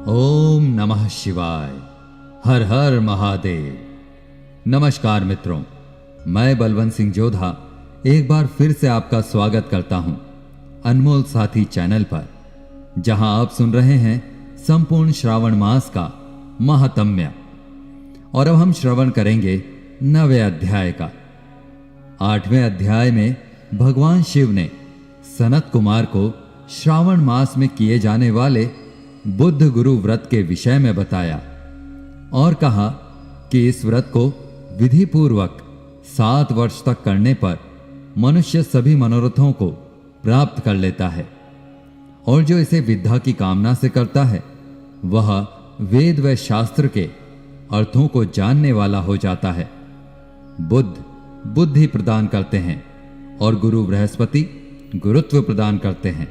ओम नमः शिवाय। हर हर महादेव। नमस्कार मित्रों, मैं बलवंत सिंह जोधा एक बार फिर से आपका स्वागत करता हूं अनमोल साथी चैनल पर, जहां आप सुन रहे हैं संपूर्ण श्रावण मास का महात्म्य। और अब हम श्रवण करेंगे 9वें अध्याय का। 8वें अध्याय में भगवान शिव ने सनत कुमार को श्रावण मास में किए जाने वाले बुद्ध गुरु व्रत के विषय में बताया और कहा कि इस व्रत को विधि पूर्वक 7 वर्ष तक करने पर मनुष्य सभी मनोरथों को प्राप्त कर लेता है, और जो इसे विद्या की कामना से करता है वह वेद व शास्त्र के अर्थों को जानने वाला हो जाता है। बुद्ध बुद्धि प्रदान करते हैं और गुरु बृहस्पति गुरुत्व प्रदान करते हैं,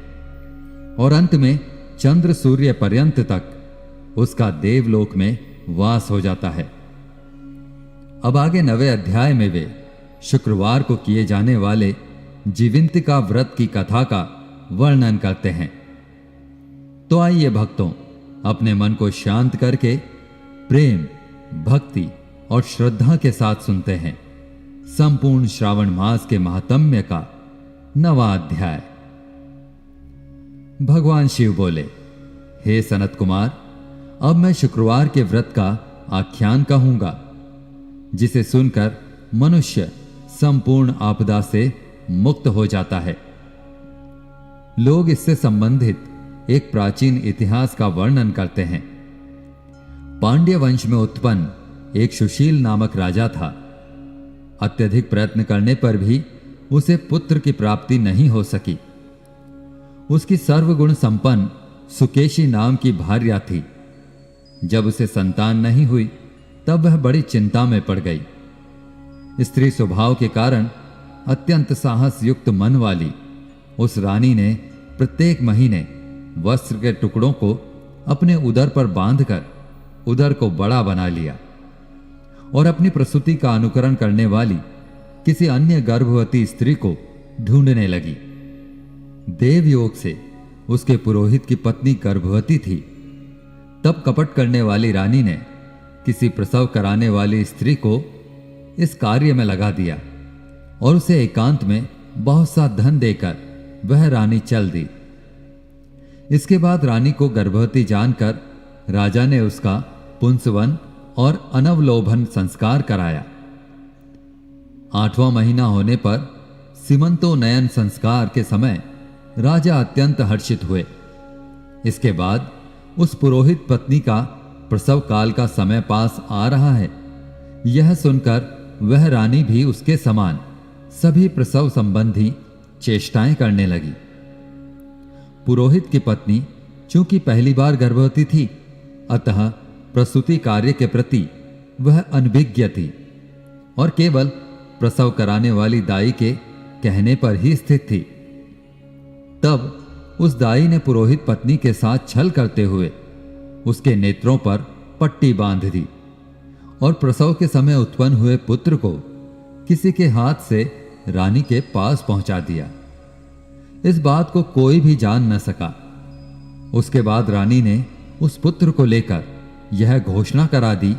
और अंत में चंद्र सूर्य पर्यंत तक उसका देवलोक में वास हो जाता है। अब आगे 9वें अध्याय में वे शुक्रवार को किए जाने वाले जीविंतिका व्रत की कथा का वर्णन करते हैं। तो आइए भक्तों, अपने मन को शांत करके प्रेम, भक्ति और श्रद्धा के साथ सुनते हैं संपूर्ण श्रावण मास के महात्म्य का 9वां अध्याय। भगवान शिव बोले, हे सनत कुमार, अब मैं शुक्रवार के व्रत का आख्यान कहूंगा, जिसे सुनकर मनुष्य संपूर्ण आपदा से मुक्त हो जाता है। लोग इससे संबंधित एक प्राचीन इतिहास का वर्णन करते हैं। पांड्य वंश में उत्पन्न एक सुशील नामक राजा था। अत्यधिक प्रयत्न करने पर भी उसे पुत्र की प्राप्ति नहीं हो सकी। उसकी सर्वगुण संपन्न सुकेशी नाम की भार्या थी। जब उसे संतान नहीं हुई तब वह बड़ी चिंता में पड़ गई। स्त्री स्वभाव के कारण अत्यंत साहस युक्त मन वाली उस रानी ने प्रत्येक महीने वस्त्र के टुकड़ों को अपने उदर पर बांधकर उदर को बड़ा बना लिया और अपनी प्रसूति का अनुकरण करने वाली किसी अन्य गर्भवती स्त्री को ढूंढने लगी। देवयोग से उसके पुरोहित की पत्नी गर्भवती थी। तब कपट करने वाली रानी ने किसी प्रसव कराने वाली स्त्री को इस कार्य में लगा दिया और उसे एकांत में बहुत सा धन देकर वह रानी चल दी। इसके बाद रानी को गर्भवती जानकर राजा ने उसका पुंसवन और अनवलोभन संस्कार कराया। 8वां महीना होने पर सीमंतोनयन संस्कार के समय राजा अत्यंत हर्षित हुए। इसके बाद उस पुरोहित पत्नी का प्रसव काल का समय पास आ रहा है, यह सुनकर वह रानी भी उसके समान सभी प्रसव संबंधी चेष्टाएं करने लगी। पुरोहित की पत्नी चूंकि पहली बार गर्भवती थी, अतः प्रसूति कार्य के प्रति वह अनभिज्ञ थी और केवल प्रसव कराने वाली दाई के कहने पर ही स्थित थी। तब उस दाई ने पुरोहित पत्नी के साथ छल करते हुए उसके नेत्रों पर पट्टी बांध दी और प्रसव के समय उत्पन्न हुए पुत्र को किसी के हाथ से रानी के पास पहुंचा दिया। इस बात को कोई भी जान न सका। उसके बाद रानी ने उस पुत्र को लेकर यह घोषणा करा दी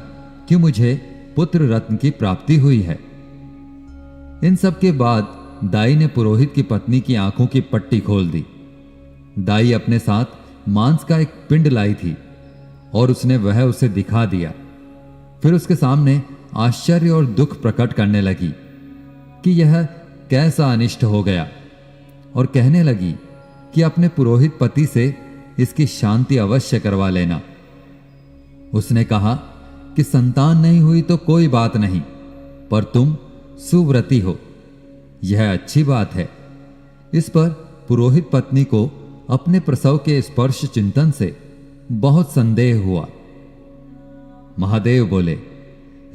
कि मुझे पुत्र रत्न की प्राप्ति हुई है। इन सब के बाद दाई ने पुरोहित की पत्नी की आंखों की पट्टी खोल दी। दाई अपने साथ मांस का एक पिंड लाई थी और उसने वह उसे दिखा दिया। फिर उसके सामने आश्चर्य और दुख प्रकट करने लगी कि यह कैसा अनिष्ट हो गया, और कहने लगी कि अपने पुरोहित पति से इसकी शांति अवश्य करवा लेना। उसने कहा कि संतान नहीं हुई तो कोई बात नहीं, पर तुम सुव्रती हो, यह अच्छी बात है। इस पर पुरोहित पत्नी को अपने प्रसव के स्पर्श चिंतन से बहुत संदेह हुआ। महादेव बोले,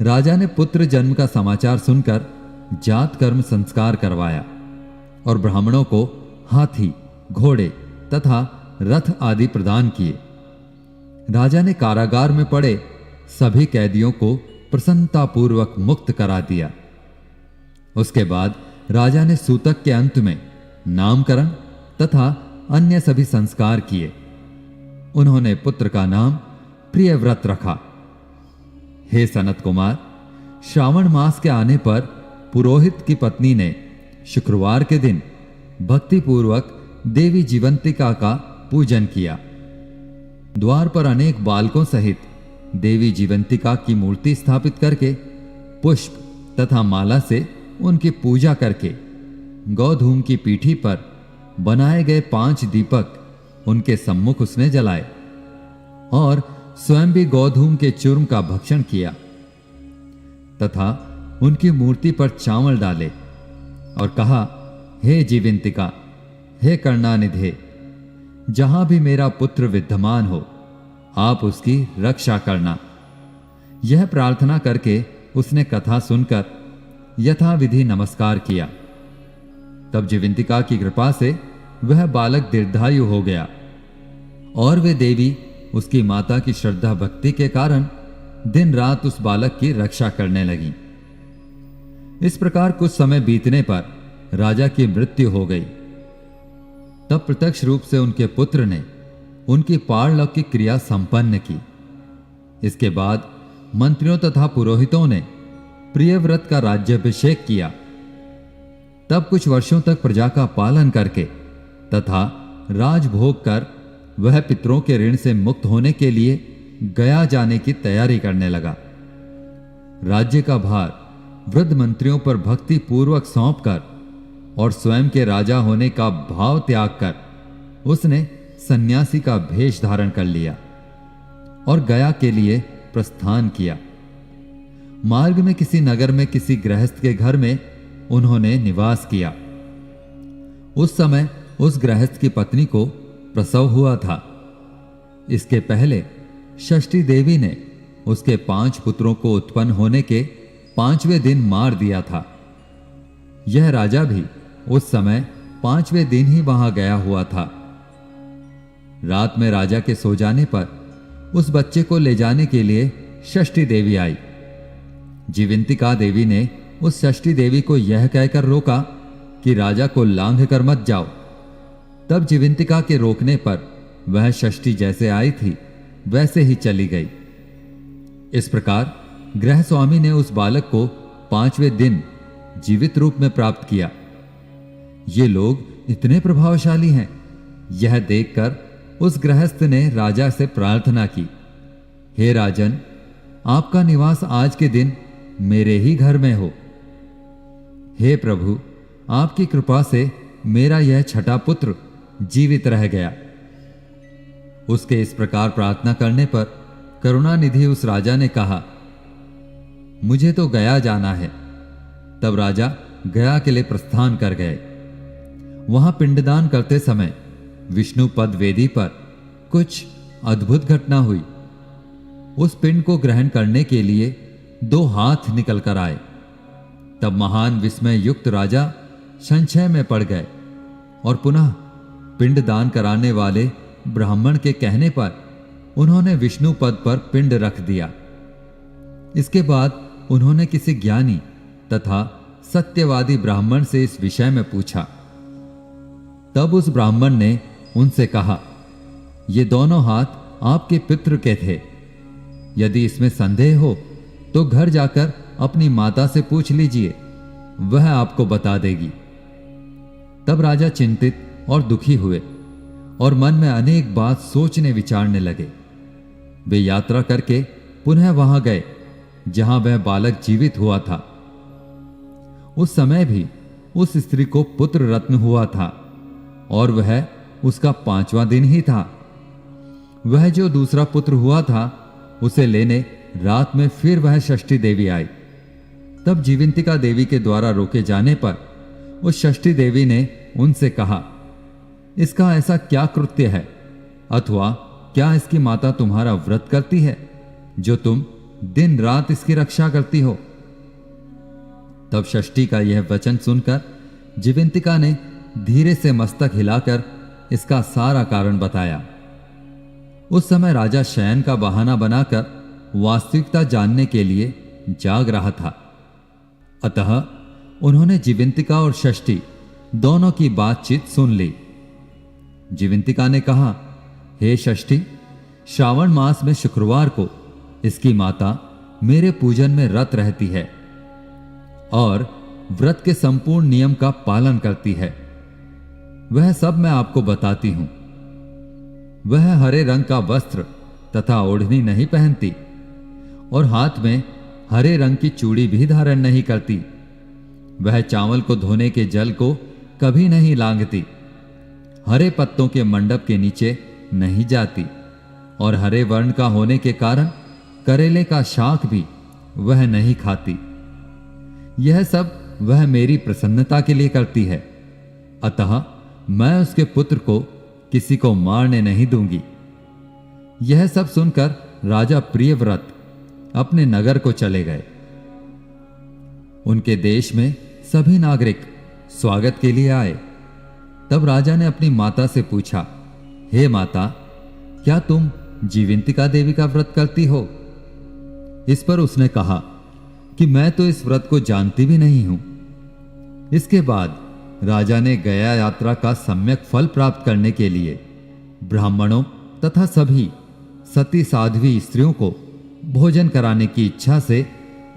राजा ने पुत्र जन्म का समाचार सुनकर जात कर्म संस्कार करवाया और ब्राह्मणों को हाथी, घोड़े तथा रथ आदि प्रदान किए। राजा ने कारागार में पड़े सभी कैदियों को प्रसन्नतापूर्वक मुक्त करा दिया। उसके बाद राजा ने सूतक के अंत में नामकरण तथा अन्य सभी संस्कार किए। उन्होंने पुत्र का नाम प्रिय व्रत रखा। हे सनत कुमार, श्रावण मास के आने पर पुरोहित की पत्नी ने शुक्रवार के दिन भक्तिपूर्वक देवी जीवंतिका का पूजन किया। द्वार पर अनेक बालकों सहित देवी जीवंतिका की मूर्ति स्थापित करके पुष्प तथा माला से उनकी पूजा करके गौधूम की पीठी पर बनाए गए 5 दीपक उनके सम्मुख उसने जलाए और स्वयं भी गौधूम के चूर्ण का भक्षण किया तथा उनकी मूर्ति पर चावल डाले और कहा, हे जीवंतिका, हे करुणानिधे, जहां भी मेरा पुत्र विद्यमान हो आप उसकी रक्षा करना। यह प्रार्थना करके उसने कथा सुनकर यथाविधि नमस्कार किया। तब जीवंतिका की कृपा से वह बालक दीर्घायु हो गया और वे देवी उसकी माता की श्रद्धा भक्ति के कारण दिन रात उस बालक की रक्षा करने लगी। इस प्रकार कुछ समय बीतने पर राजा की मृत्यु हो गई। तब प्रत्यक्ष रूप से उनके पुत्र ने उनकी पारलौकिक क्रिया संपन्न की। इसके बाद मंत्रियों तथा पुरोहितों ने प्रियव्रत का राज्याभिषेक किया। तब कुछ वर्षों तक प्रजा का पालन करके तथा राजभोग कर वह पितरों के ऋण से मुक्त होने के लिए गया जाने की तैयारी करने लगा। राज्य का भार वृद्ध मंत्रियों पर भक्ति पूर्वक सौंप कर और स्वयं के राजा होने का भाव त्याग कर उसने सन्यासी का भेष धारण कर लिया और गया के लिए प्रस्थान किया। मार्ग में किसी नगर में किसी गृहस्थ के घर में उन्होंने निवास किया। उस समय उस गृहस्थ की पत्नी को प्रसव हुआ था। इसके पहले षष्ठी देवी ने उसके 5 पुत्रों को उत्पन्न होने के 5वें दिन मार दिया था। यह राजा भी उस समय 5वें दिन ही वहां गया हुआ था। रात में राजा के सो जाने पर उस बच्चे को ले जाने के लिए षष्ठी देवी आई। जीवंतिका देवी ने उस षष्ठी देवी को यह कहकर रोका कि राजा को लांघ कर मत जाओ। तब जीवंतिका के रोकने पर वह षष्ठी जैसे आई थी वैसे ही चली गई। इस प्रकार गृह स्वामी ने उस बालक को 5वें दिन जीवित रूप में प्राप्त किया। ये लोग इतने प्रभावशाली हैं, यह देखकर उस गृहस्थ ने राजा से प्रार्थना की, हे राजन, आपका निवास आज के दिन मेरे ही घर में हो। हे प्रभु, आपकी कृपा से मेरा यह छठा पुत्र जीवित रह गया। उसके इस प्रकार प्रार्थना करने पर करुणानिधि उस राजा ने कहा, मुझे तो गया जाना है। तब राजा गया के लिए प्रस्थान कर गए। वहां पिंडदान करते समय विष्णु पद वेदी पर कुछ अद्भुत घटना हुई। उस पिंड को ग्रहण करने के लिए 2 हाथ निकल कर आए। तब महान विस्मय युक्त राजा संशय में पड़ गए और पुनः पिंडदान कराने वाले ब्राह्मण के कहने पर उन्होंने विष्णु पद पर पिंड रख दिया। इसके बाद उन्होंने किसी ज्ञानी तथा सत्यवादी ब्राह्मण से इस विषय में पूछा। तब उस ब्राह्मण ने उनसे कहा, ये दोनों हाथ आपके पितृ के थे। यदि इसमें संदेह हो तो घर जाकर अपनी माता से पूछ लीजिए, वह आपको बता देगी। तब राजा चिंतित और दुखी हुए और मन में अनेक बात सोचने विचारने लगे। वे यात्रा करके पुनः वहां गए जहां वह बालक जीवित हुआ था। उस समय भी उस स्त्री को पुत्र रत्न हुआ था और वह उसका 5वां दिन ही था। वह जो दूसरा पुत्र हुआ था उसे लेने रात में फिर वह षष्ठी देवी आई। तब जीवंतिका देवी के द्वारा रोके जाने पर उस षष्ठी देवी ने उनसे कहा, इसका ऐसा क्या कृत्य है, अथवा क्या इसकी माता तुम्हारा व्रत करती है जो तुम दिन रात इसकी रक्षा करती हो? तब षष्ठी का यह वचन सुनकर जीवंतिका ने धीरे से मस्तक हिलाकर इसका सारा कारण बताया। उस समय राजा शयन का बहाना बनाकर वास्तविकता जानने के लिए जाग रहा था। अतः उन्होंने जीवंतिका और षष्ठी दोनों की बातचीत सुन ली। जीवंतिका ने कहा, हे षष्ठी, श्रावण मास में शुक्रवार को इसकी माता मेरे पूजन में रत रहती है और व्रत के संपूर्ण नियम का पालन करती है। वह सब मैं आपको बताती हूं। वह हरे रंग का वस्त्र तथा ओढ़नी नहीं पहनती और हाथ में हरे रंग की चूड़ी भी धारण नहीं करती। वह चावल को धोने के जल को कभी नहीं लांघती, हरे पत्तों के मंडप के नीचे नहीं जाती और हरे वर्ण का होने के कारण करेले का शाक भी वह नहीं खाती। यह सब वह मेरी प्रसन्नता के लिए करती है, अतः मैं उसके पुत्र को किसी को मारने नहीं दूंगी। यह सब सुनकर राजा प्रियव्रत अपने नगर को चले गए। उनके देश में सभी नागरिक स्वागत के लिए आए। तब राजा ने अपनी माता से पूछा, हे माता, क्या तुम जीवंतिका देवी का व्रत करती हो? इस पर उसने कहा कि मैं तो इस व्रत को जानती भी नहीं हूं। इसके बाद राजा ने गया यात्रा का सम्यक फल प्राप्त करने के लिए ब्राह्मणों तथा सभी सती साध्वी स्त्रियों को भोजन कराने की इच्छा से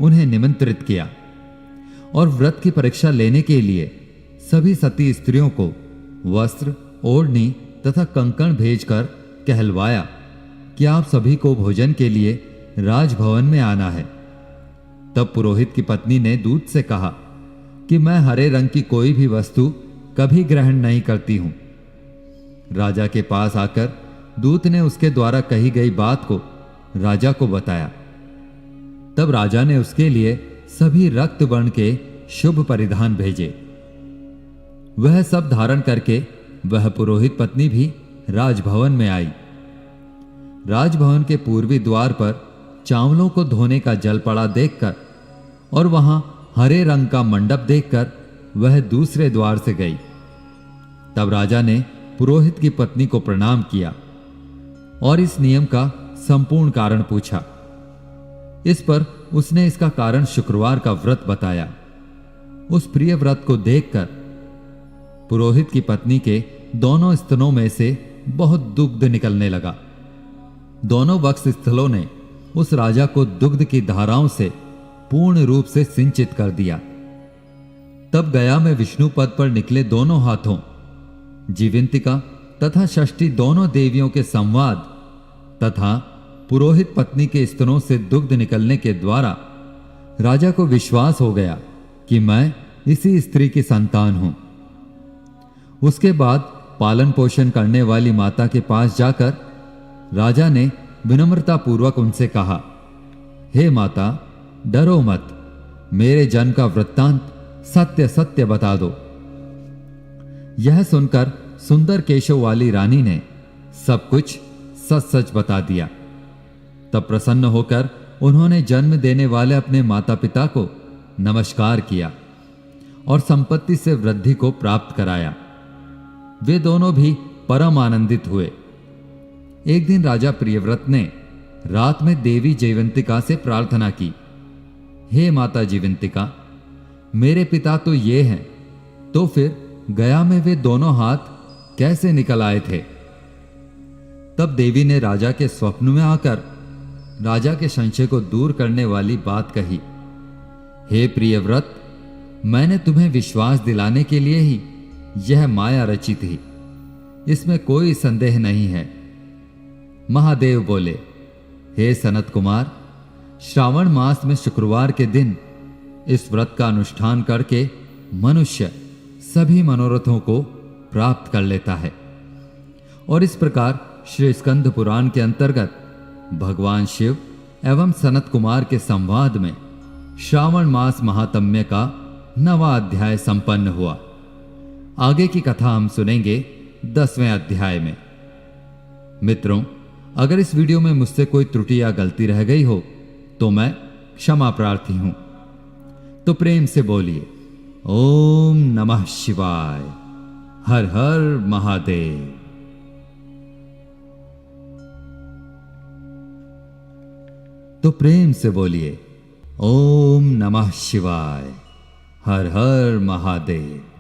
उन्हें निमंत्रित किया और व्रत की परीक्षा लेने के लिए सभी सती स्त्रियों को वस्त्र, ओढ़नी तथा कंकण भेजकर कहलवाया कि आप सभी को भोजन के लिए राजभवन में आना है। तब पुरोहित की पत्नी ने दूत से कहा कि मैं हरे रंग की कोई भी वस्तु कभी ग्रहण नहीं करती हूं। राजा के पास आकर दूत ने उसके द्वारा कही गई बात को राजा को बताया। तब राजा ने उसके लिए सभी रक्त वर्ण के शुभ परिधान भेजे। वह सब धारण करके वह पुरोहित पत्नी भी राजभवन में आई। राजभवन के पूर्वी द्वार पर चावलों को धोने का जल पड़ा देखकर और वहां हरे रंग का मंडप देखकर वह दूसरे द्वार से गई। तब राजा ने पुरोहित की पत्नी को प्रणाम किया और इस नियम का संपूर्ण कारण पूछा। इस पर उसने इसका कारण शुक्रवार का व्रत बताया। उस प्रिय व्रत को देखकर पुरोहित की पत्नी के दोनों स्तनों में से बहुत दुग्ध निकलने लगा। दोनों वक्ष स्थलों ने उस राजा को दुग्ध की धाराओं से पूर्ण रूप से सिंचित कर दिया। तब गया में विष्णु पद पर निकले दोनों हाथों जीवंतिका तथा षष्ठी दोनों देवियों के संवाद तथा पुरोहित पत्नी के स्तनों से दुग्ध निकलने के द्वारा राजा को विश्वास हो गया कि मैं इसी स्त्री की संतान हूं। उसके बाद पालन पोषण करने वाली माता के पास जाकर राजा ने विनम्रता पूर्वक उनसे कहा, हे माता, डरो मत, मेरे जन्म का वृत्तांत सत्य सत्य बता दो। यह सुनकर सुंदर केशों वाली रानी ने सब कुछ सच सच बता दिया। तब प्रसन्न होकर उन्होंने जन्म देने वाले अपने माता पिता को नमस्कार किया और संपत्ति से वृद्धि को प्राप्त कराया। वे दोनों भी परम आनंदित हुए। एक दिन राजा प्रियव्रत ने रात में देवी जयवंतिका से प्रार्थना की, हे माता जीवंतिका, मेरे पिता तो ये हैं, तो फिर गया में वे दोनों हाथ कैसे निकल आए थे? तब देवी ने राजा के स्वप्न में आकर राजा के संशय को दूर करने वाली बात कही, हे प्रियव्रत, मैंने तुम्हें विश्वास दिलाने के लिए ही यह माया रची थी, इसमें कोई संदेह नहीं है। महादेव बोले, हे सनत कुमार, श्रावण मास में शुक्रवार के दिन इस व्रत का अनुष्ठान करके मनुष्य सभी मनोरथों को प्राप्त कर लेता है। और इस प्रकार श्री स्कंद पुराण के अंतर्गत भगवान शिव एवं सनत कुमार के संवाद में श्रावण मास महात्म्य का 9वां अध्याय संपन्न हुआ। आगे की कथा हम सुनेंगे 10वें अध्याय में। मित्रों, अगर इस वीडियो में मुझसे कोई त्रुटि या गलती रह गई हो तो मैं क्षमा प्रार्थी हूं। तो प्रेम से बोलिए, ओम नमः शिवाय। हर हर महादेव। तो प्रेम से बोलिए, ओम नमः शिवाय। हर हर महादेव।